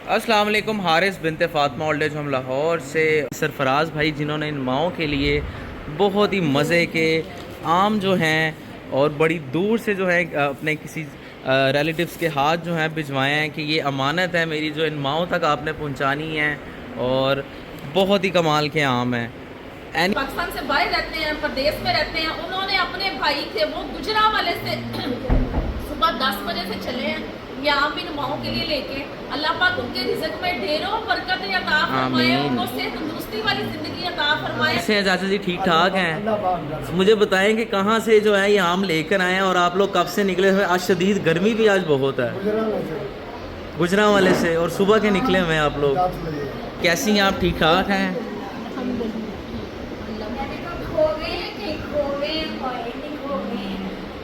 अस्सलाम वालेकुम। Haris Binte Fatima old age home Lahore से सरफराज भाई, जिन्होंने इन माओं के लिए बहुत ही मज़े के आम जो हैं और बड़ी दूर से जो है अपने किसी रिलेटिव्स के हाथ जो हैं भिजवाए हैं कि ये अमानत है मेरी, जो इन माओं तक आपने पहुंचानी है। और बहुत ही कमाल के आम हैं। पाकिस्तान से बाहर रहते हैं, प्रदेश में रहते हैं, उन्होंने अपने भाई थे वो गुजरांवाले से सुबह 10 बजे से चले हैं यहाँ भी माओं के लिए लेके। अल्लाह पाक उनके रिज़्क़ में ढेरों बरकत अता फरमाए, उनको सेहत तंदुरुस्ती वाली ज़िंदगी अता फरमाए। कैसे हैं चाचा जी? ठीक ठाक हैं? मुझे बताएं कि कहाँ से जो है ये आम लेकर आए हैं और आप लोग कब से निकले हुए? आज शदीद गर्मी भी आज बहुत है। गुजरांवाले से। और सुबह के निकले हुए हैं आप लोग? कैसी हैं आप? ठीक ठाक हैं?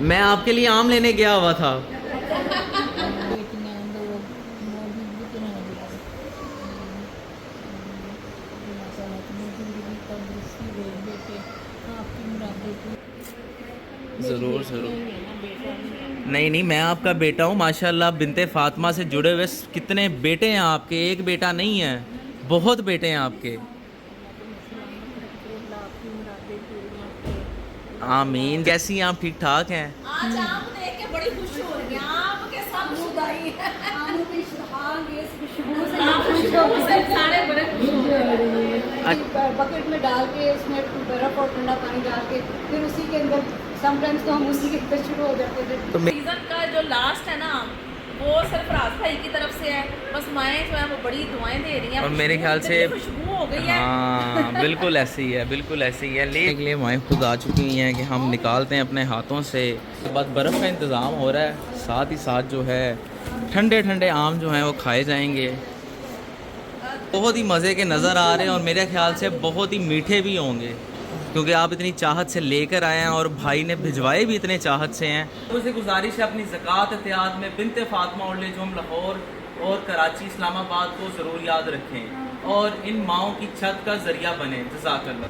मैं आपके लिए आम लेने गया हुआ था। ज़रूर ज़रूर। नहीं नहीं, मैं आपका बेटा हूँ माशाल्लाह। बिनते फ़ातिमा से जुड़े हुए कितने बेटे हैं आपके? एक बेटा नहीं है, बहुत बेटे हैं आपके। आमीन। कैसी हैं आप? ठीक ठाक हैं? आज आम देख के बड़ी खुशी हो रही है। आम के सब खुशबुदाई है। आम की खुशबू से सारे बड़े खुश हो रहे हैं। बकेट में डाल के उसमें बर्फ और ठंडा पानी डाल के फिर उसी के अंदर समटाइम्स तो हम उसी के अंदर शुरू हो जाते थे। तो सीजन का जो लास्ट है ना वो सरफराज भाई की तरफ से है। बस माएँ जो है वो बड़ी दुआएं दे रही हैं और मेरे ख्याल से खुशबू हो गई है। हाँ बिल्कुल ऐसे ही है, बिल्कुल ऐसे ही है। लेने के लिए माएँ खुद आ चुकी हैं कि हम निकालते हैं अपने हाथों से। उसके बाद बर्फ़ का इंतज़ाम हो रहा है, साथ ही साथ जो है ठंडे ठंडे आम जो हैं वो खाए जाएंगे। बहुत ही मज़े के नज़र आ रहे हैं और मेरे ख्याल से बहुत ही मीठे भी होंगे, क्योंकि आप इतनी चाहत से लेकर आए हैं और भाई ने भिजवाए भी इतने चाहत से हैं। मुझे गुजारिश है अपनी ज़कात एहतियात में Binte Fatima old age home Lahore और कराची इस्लामाबाद को ज़रूर याद रखें और इन माओं की छत का ज़रिया बने। जज़ाकल्लाह।